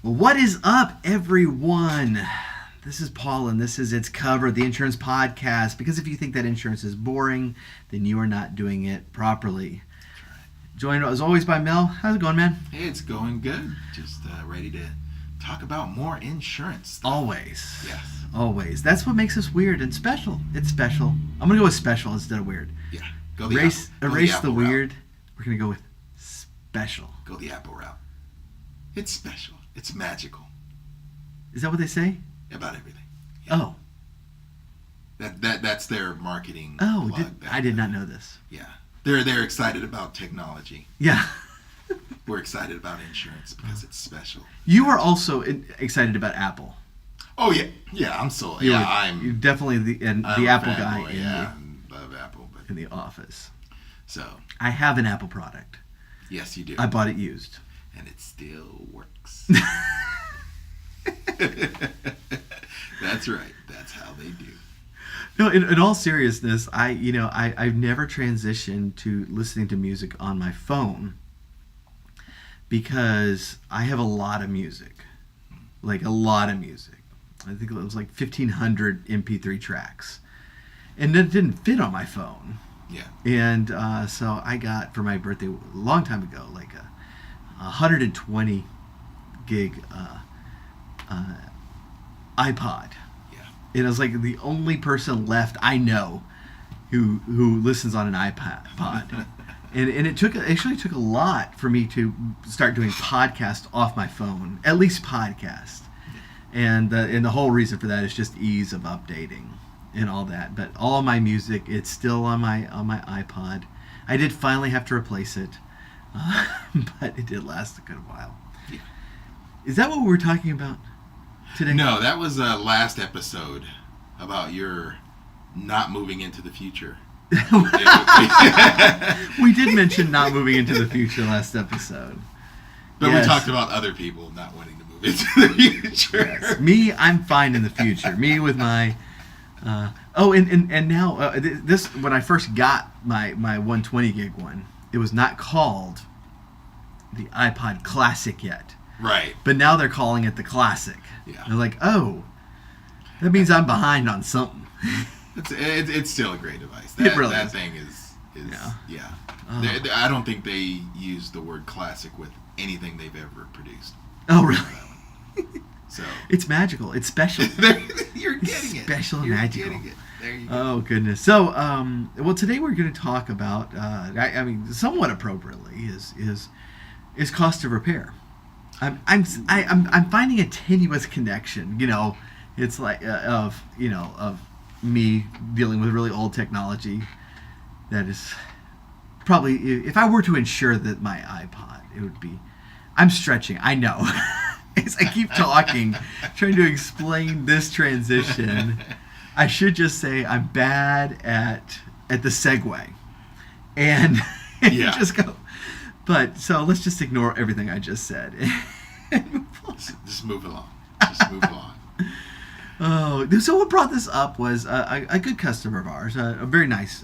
Well, what is up, everyone? This is Paul, and this is It's Covered, the insurance podcast. Because if you think that insurance is boring, then you are not doing it properly. Joined as always by Mel. How's it going, man? Hey, it's going good. Just ready to talk about more insurance stuff. Always. Yes. Always. That's what makes us weird and special. It's special. I'm going to go with special instead of weird. Yeah. Erase the Apple weird. route. We're going to go with special. Go the Apple route. It's special. It's magical. Is that what they say? About everything. Yeah. Oh. That's their marketing. Oh, plug. I did not know this. Yeah. They're excited about technology. Yeah. We're excited about insurance because it's special. You are also excited about Apple. Oh yeah, yeah. You're definitely the I'm Apple a guy fanboy, I love Apple, but in the office. so I have an Apple product. yes, you do. I bought it used. And it still works. That's right. That's how they do. No, in all seriousness, I've never transitioned to listening to music on my phone because I have a lot of music, like a lot of music. I think it was like 1,500 MP3 tracks, and it didn't fit on my phone. Yeah. And so I got for my birthday a long time ago, like a 120 gig iPod. Yeah. And I was like the only person left I know who listens on an iPod. and it actually took a lot for me to start doing podcasts off my phone, at least podcast. And the whole reason for that is just ease of updating and all that. But all my music, it's still on my iPod. I did finally have to replace it, but it did last a good while. Yeah. Is that what we were talking about today? No, that was last episode about your not moving into the future. We did mention not moving into the future last episode. But Yes. we talked about other people not wanting to move into the future. Yes. Me, I'm fine in the future. Me with my... and now, this when I first got my 120 gig one, it was not called the iPod Classic yet. Right. But now they're calling it the Classic. Yeah. They're like, oh, that means I'm behind on something. It's still a great device. It really that is. thing is yeah. Oh. I don't think they use the word classic with anything they've ever produced. Oh, really? So It's magical. It's special. you're getting it. Special and You're magical. getting it. There you go. Oh, goodness. So, well, today we're going to talk about, I mean, somewhat appropriately, is cost of repair. I'm finding a tenuous connection. It's like of me dealing with really old technology that is probably, if I were to insure that my iPod, it would be, I'm stretching, I know. As I keep talking, trying to explain this transition, I should just say I'm bad at the segue. And Yeah. just go. But, so let's just ignore everything I just said. Just move along. Just move along. Oh, so what brought this up was a good customer of ours, a very nice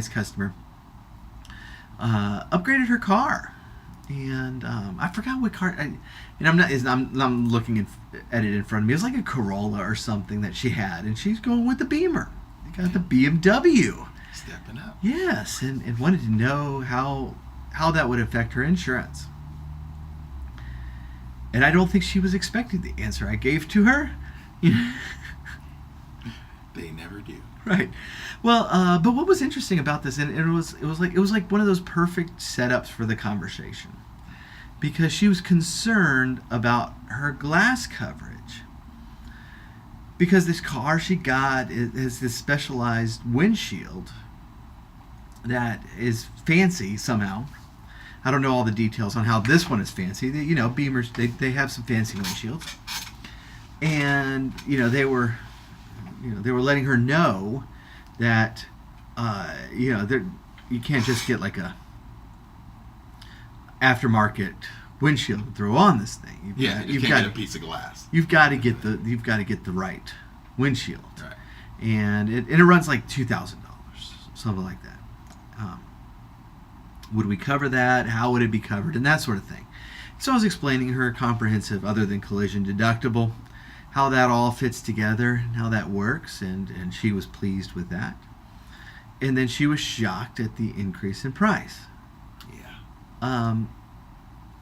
customer, upgraded her car, and I forgot what car. I'm looking at it in front of me. It was like a Corolla or something that she had, and she's going with the Beamer. She got the BMW. Stepping up. Yes, and wanted to know how that would affect her insurance. And I don't think she was expecting the answer I gave to her. They never do. Right. Well, but what was interesting about this, and it was like one of those perfect setups for the conversation, because she was concerned about her glass coverage, because this car she got has this specialized windshield that is fancy somehow. I don't know all the details on how this one is fancy. Beamers, they have some fancy windshields, and they were letting her know that you can't just get like a aftermarket windshield to throw on this thing. You can't get a piece of glass. You've got to get the right windshield, Right. and it runs like $2,000, something like that. Would we cover that? How would it be covered? And that sort of thing. So I was explaining her comprehensive other than collision deductible, how that all fits together and how that works, and she was pleased with that. And then she was shocked at the increase in price. Yeah.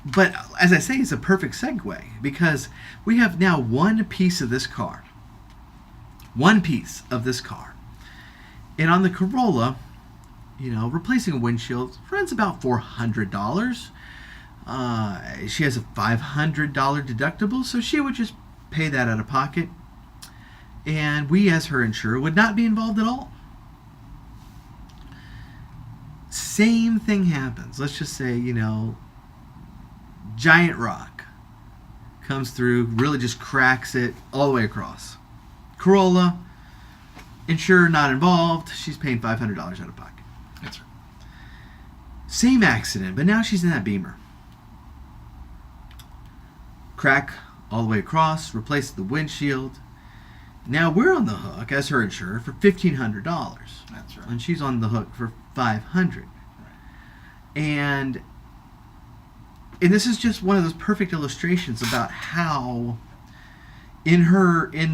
But as I say, it's a perfect segue because we have now one piece of this car. One piece of this car. And on the Corolla, replacing a windshield runs about $400. She has a $500 deductible, so she would just pay that out of pocket. And we, as her insurer, would not be involved at all. Same thing happens. Let's just say, giant rock comes through, really just cracks it all the way across. Corolla, insurer not involved. She's paying $500 out of pocket. That's right. Same accident, but now she's in that Beamer. Crack all the way across, replace the windshield. Now we're on the hook as her insurer for $1,500. That's right. And she's on the hook for $500. Right. And this is just one of those perfect illustrations about how in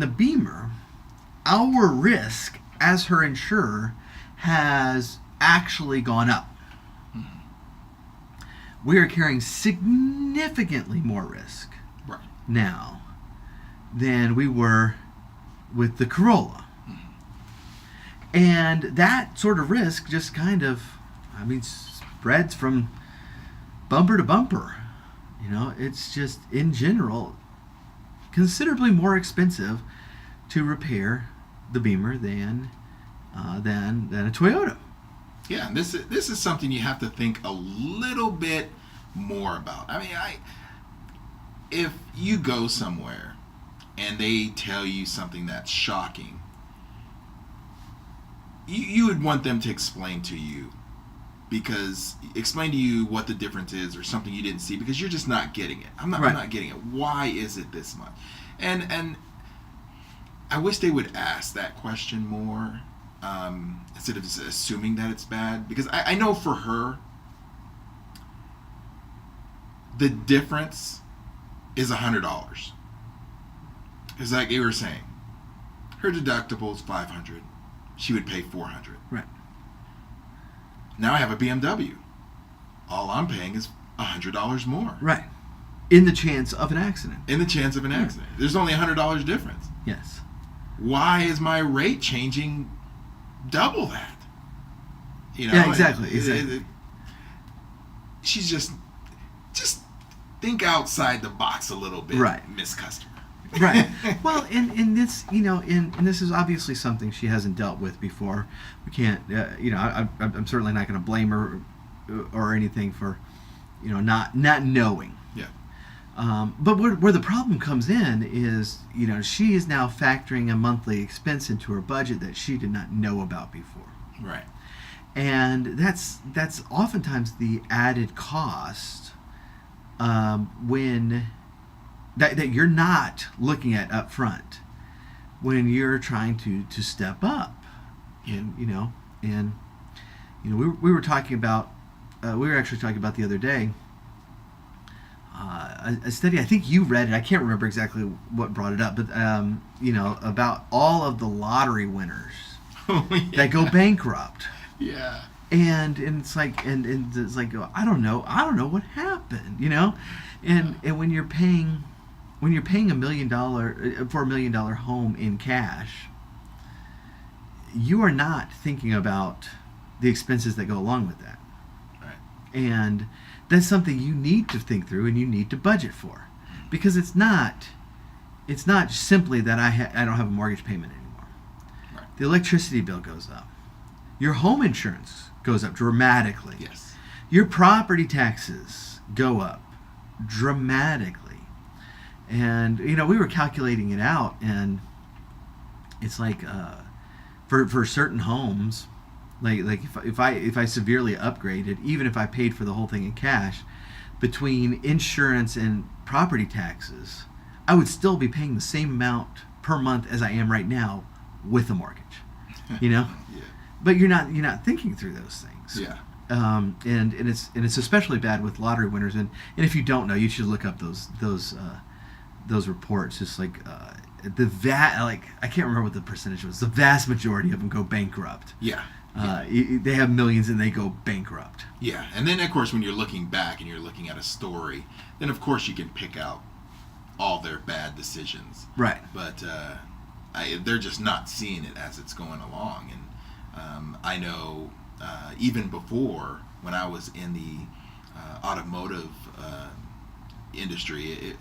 the Beamer, our risk as her insurer has actually gone up. We are carrying significantly more risk Right. now than we were with the Corolla. And that sort of risk just kind of, spreads from bumper to bumper. It's just, in general, considerably more expensive to repair the Beamer than a Toyota. Yeah, and this is something you have to think a little bit more about. If you go somewhere and they tell you something that's shocking, you would want them to explain to you what the difference is or something you didn't see because you're just not getting it. I'm not getting it. Why is it this much? And I wish they would ask that question more instead of just assuming that it's bad, because I know for her the difference is $100. It's like you were saying, her deductible is $500. She would pay $400. Right. Now I have a BMW. All I'm paying is $100 more. Right. In the chance of an accident. In the chance of an accident. There's only $100 difference. Yes. Why is my rate changing double that? Yeah, exactly. She's just think outside the box a little bit, right, Miss Customer. Right. Well, and this, and this is obviously something she hasn't dealt with before. We can't, I'm certainly not going to blame her or anything for, not knowing. Yeah. But where the problem comes in is, she is now factoring a monthly expense into her budget that she did not know about before. Right. And that's oftentimes the added cost when that you're not looking at up front when you're trying to step up. And we were talking about we were actually talking about the other day a study. I think you read it. I can't remember exactly what brought it up, but about all of the lottery winners that go bankrupt. Yeah. And it's like and it's like I don't know what happened, and when you're paying $1 million for $1 million home in cash, you are not thinking about the expenses that go along with that. Right. And that's something you need to think through and you need to budget for, because it's not simply that I don't have a mortgage payment anymore. Right. The electricity bill goes up. Your home insurance goes up dramatically. Yes. Your property taxes go up dramatically. And we were calculating it out, and it's like for certain homes, like if I severely upgraded, even if I paid for the whole thing in cash, between insurance and property taxes, I would still be paying the same amount per month as I am right now with a mortgage. Yeah. But you're not thinking through those things. Yeah. it's especially bad with lottery winners. And if you don't know, you should look up those reports. Just like I can't remember what the percentage was. The vast majority of them go bankrupt. Yeah. They have millions and they go bankrupt. Yeah, and then of course when you're looking back and you're looking at a story, then of course you can pick out all their bad decisions. Right. But they're just not seeing it as it's going along. And I know even before, when I was in the automotive industry,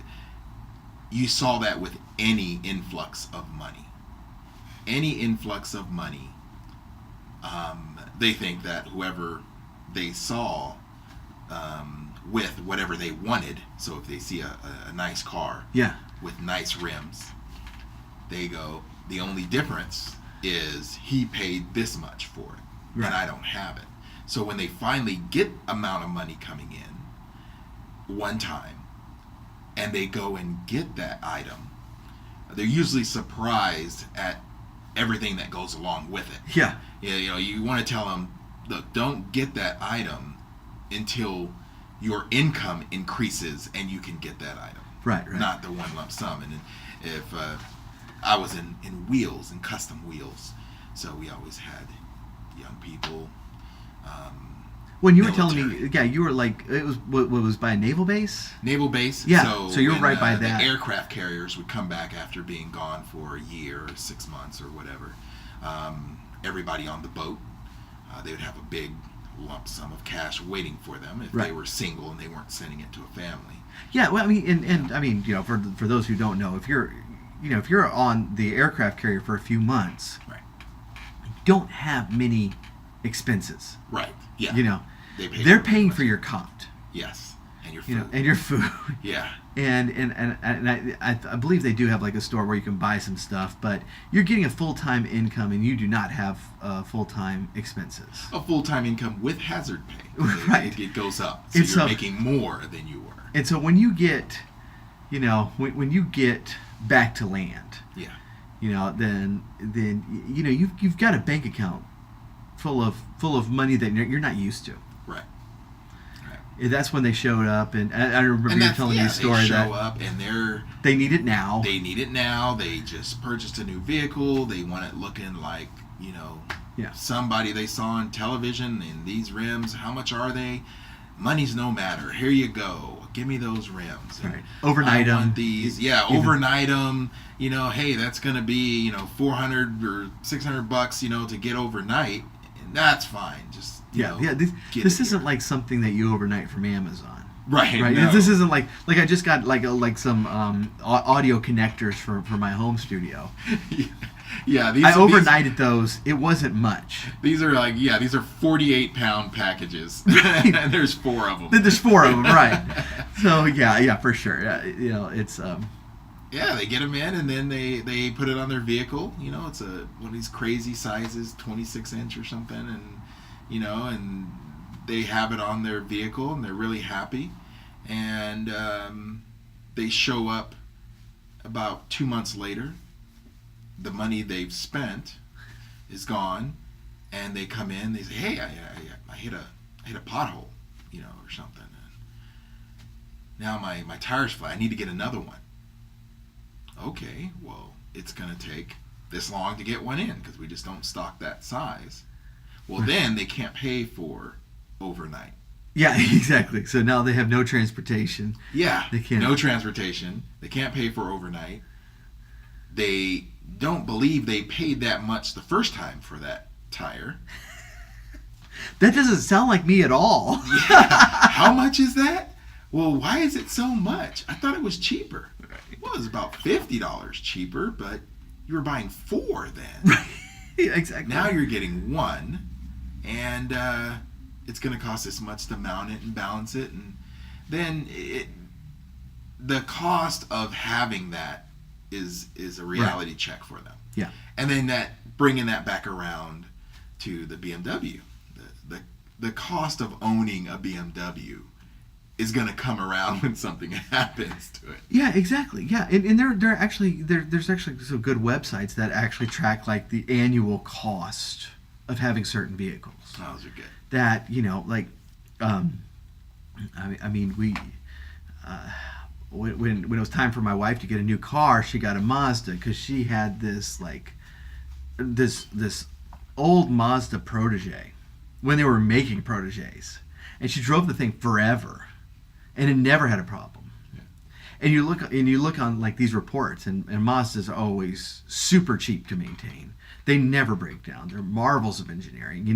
you saw that with any influx of money. Any influx of money, they think that whoever they saw with whatever they wanted, so if they see a nice car with nice rims, they go, the only difference is he paid this much for it, and I don't have it. So when they finally get amount of money coming in one time, and they go and get that item, they're usually surprised at everything that goes along with it. Yeah. You want to tell them, look, don't get that item until your income increases and you can get that item. Right. Not the one lump sum. And if I was in wheels and custom wheels, so we always had young people. When you military. were telling me, you were like, it was what was by a naval base? Naval base. Yeah, so you're right by that. The aircraft carriers would come back after being gone for a year or 6 months or whatever. Everybody on the boat, they would have a big lump sum of cash waiting for them if they were single and they weren't sending it to a family. Yeah, well, I mean, and I mean, for those who don't know, if you're on the aircraft carrier for a few months, you don't have many expenses. Right. Yeah. They're paying for your cot. Yes, and your food. And your food. Yeah. And I believe they do have like a store where you can buy some stuff, but you're getting a full-time income and you do not have full-time expenses. A full-time income with hazard pay. Right. It goes up. So you're making more than you were. And so when you get, when you get back to land, then you've got a bank account full of money that you're not used to. Right. That's when they showed up, and I remember you telling me a story they show up and they need it now. They need it now. They just purchased a new vehicle. They want it looking like somebody they saw on television. And these rims, how much are they? Money's no matter. Here you go. Give me those rims. Right. Overnight them. I want these. Yeah, overnight them. Hey, that's gonna be $400 or $600 to get overnight. That's fine. Just this isn't like something that you overnight from Amazon. Right. No. This isn't like I just got like some audio connectors for my home studio. Yeah, I overnighted those. It wasn't much. These are 48-pound packages. And there's 4 of them. There's 4 of them, right? So yeah, for sure. It's Yeah, they get them in, and then they put it on their vehicle. It's one of these crazy sizes, 26-inch or something, and they have it on their vehicle, and they're really happy. And they show up about 2 months later. The money they've spent is gone, and they come in. They say, "Hey, I hit a pothole, or something. Now my tire's flat. I need to get another one." Okay, well, it's going to take this long to get one in because we just don't stock that size. Well, then they can't pay for overnight. Yeah, exactly. So now they have no transportation. Yeah, they can't. No transportation. They can't pay for overnight. They don't believe they paid that much the first time for that tire. That doesn't sound like me at all. Yeah. How much is that? Well, why is it so much? I thought it was cheaper. Well, it was about $50 cheaper, but you were buying 4 then. Right. Yeah, exactly. Now you're getting 1, and it's going to cost this much to mount it and balance it, and then the cost of having that is a reality check for them. Yeah. And then bringing that back around to the BMW, the cost of owning a BMW is going to come around when something happens to it. Yeah, exactly. Yeah, and there's actually some good websites that actually track like the annual cost of having certain vehicles. Those are good. that, like, I mean, when it was time for my wife to get a new car, she got a Mazda because she had this old Mazda Protege when they were making Proteges, and she drove the thing forever, and it never had a problem. Yeah. And you look on like these reports, and Mazdas are always super cheap to maintain. They never break down. They're marvels of engineering,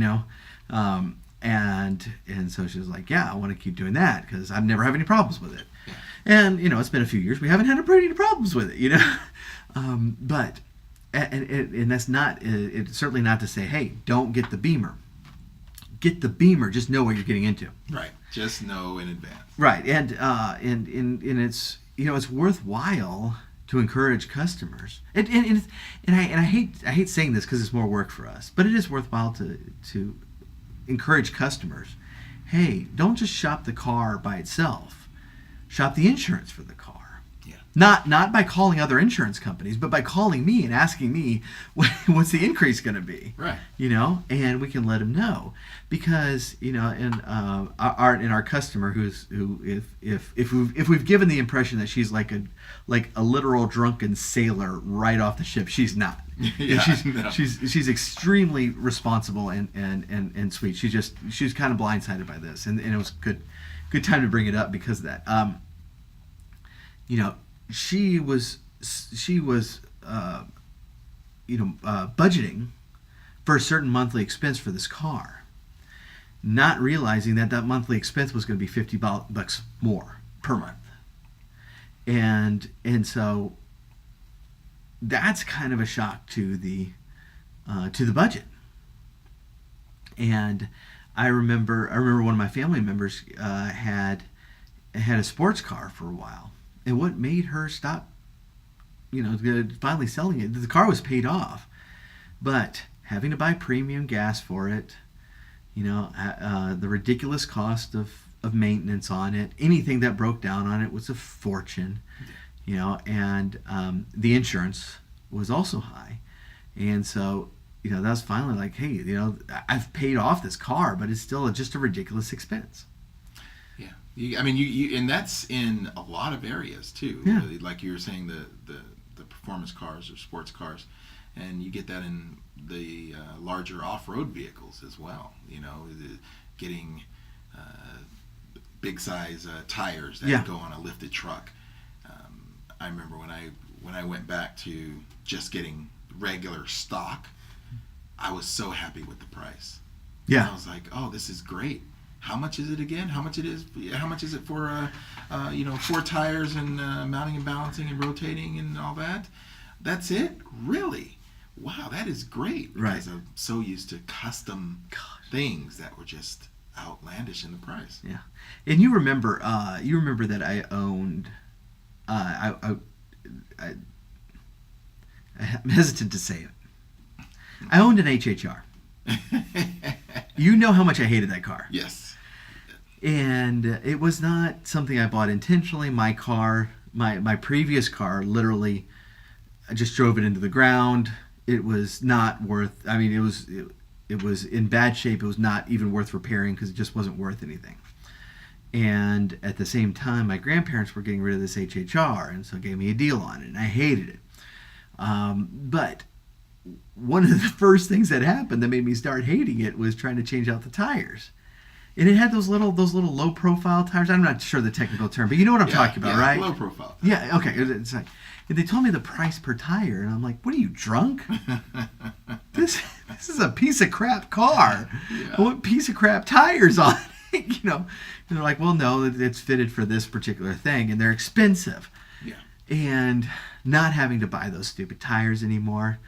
And so she was like, yeah, I want to keep doing that because I've never had any problems with it. Yeah. And, it's been a few years. We haven't had any problems with it, But, and that's not, it's certainly not to say, hey, don't get the Beamer. Get the Beamer. Just know what you're getting into. Right. Just know in advance. Right. And it's, it's worthwhile to encourage customers. And I hate saying this because it's more work for us, but it is worthwhile to encourage customers. Hey, don't just shop the car by itself. Shop the insurance for the car. Yeah. Not by calling other insurance companies, but by calling me and asking me what's the increase going to be. Right. And we can let them know because in our customer who if we've given the impression that she's like a literal drunken sailor right off the ship, she's not. Yeah, she's extremely responsible and sweet. She was kind of blindsided by this, and it was good time to bring it up because of that. She was budgeting for a certain monthly expense for this car, not realizing that monthly expense was going to be $50 more per month, and so that's kind of a shock to the budget. And I remember one of my family members had a sports car for a while, and what made her stop, finally selling it? The car was paid off, but having to buy premium gas for it, the ridiculous cost of maintenance on it, anything that broke down on it was a fortune. And the insurance was also high. And so, that was finally like, hey, I've paid off this car, but it's still just a ridiculous expense. Yeah. You and that's in a lot of areas too. Yeah. Like you were saying, the performance cars or sports cars, and you get that in the larger off-road vehicles as well. Getting big size tires that go on a lifted truck. I remember when I went back to just getting regular stock, I was so happy with the price. Yeah. And I was like, oh, this is great. How much is it again? How much is it for 4 tires and mounting and balancing and rotating and all that? That's it? Really? Wow, that is great. Right. Because I'm so used to custom things that were just outlandish in the price. Yeah. And you remember that I owned I'm hesitant to say it. I owned an HHR. You know how much I hated that car. Yes. And it was not something I bought intentionally. My car, my previous car, literally, I just drove it into the ground. It was not worth. I mean, it was in bad shape. It was not even worth repairing because it just wasn't worth anything. And at the same time, my grandparents were getting rid of this HHR, and so gave me a deal on it, and I hated it. But one of the first things that happened that made me start hating it was trying to change out the tires. And it had those little low profile tires. I'm not sure the technical term, but you know what I'm talking about, right? Low profile. Yeah, okay. It's like, and they told me the price per tire, and I'm like, what are you, drunk? This is a piece of crap car. Yeah. I want piece of crap tires on it, And they're like, well, no, it's fitted for this particular thing, and they're expensive. Yeah. And not having to buy those stupid tires anymore.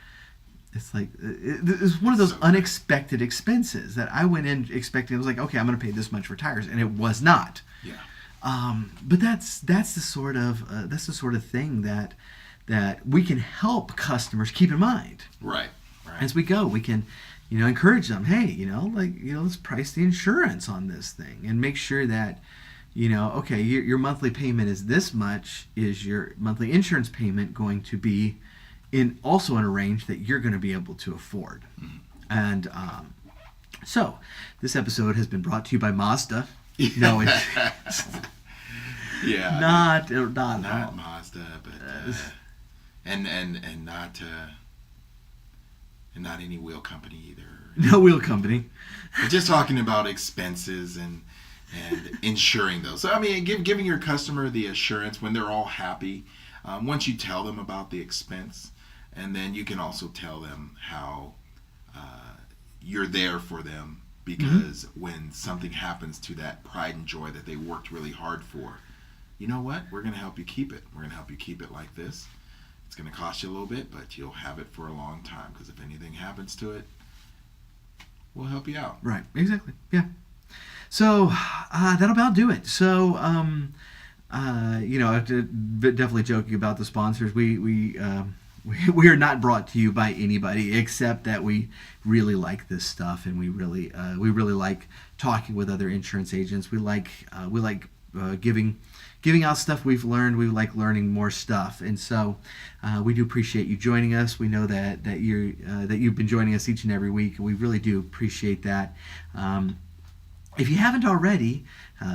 It's like, it's one of those unexpected expenses that I went in expecting. It was like, okay, I'm going to pay this much for tires, and it was not. Yeah. But that's the sort of thing that we can help customers keep in mind. Right. As we go, we can, encourage them. Hey, let's price the insurance on this thing and make sure that, okay, your monthly payment is this much. Is your monthly insurance payment going to be also in a range that you're going to be able to afford? Mm-hmm. So, this episode has been brought to you by Mazda. No, it's Yeah, not not Mazda, but and not and not any wheel company either. no wheel company. We're just talking about expenses and insuring those. So I mean, giving your customer the assurance when they're all happy. Once you tell them about the expense, and then you can also tell them how you're there for them, because when something happens to that pride and joy that they worked really hard for, you know what? We're going to help you keep it. We're going to help you keep it like this. It's going to cost you a little bit, but you'll have it for a long time, because if anything happens to it, we'll help you out. Right, exactly. Yeah. So that'll about do it. So, definitely joking about the sponsors. We are not brought to you by anybody, except that we really like this stuff, and we really like talking with other insurance agents. We like giving out stuff we've learned. We like learning more stuff, and so we do appreciate you joining us. We know that you've been joining us each and every week, and we really do appreciate that. If you haven't already,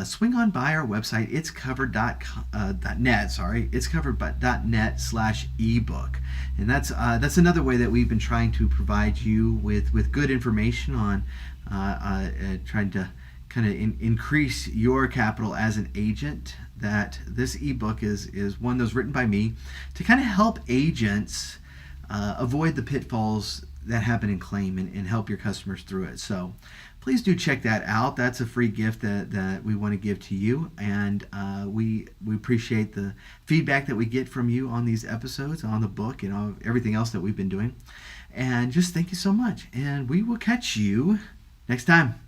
swing on by our website, itscovered.net. itscovered.net/ebook, and that's another way that we've been trying to provide you with good information on trying to kind of increase your capital as an agent. That this ebook is one that was written by me to kind of help agents avoid the pitfalls that happen in claim, and help your customers through it. So please do check that out. That's a free gift that we want to give to you, and we appreciate the feedback that we get from you on these episodes, on the book, and everything else that we've been doing. And just thank you so much, and we will catch you next time.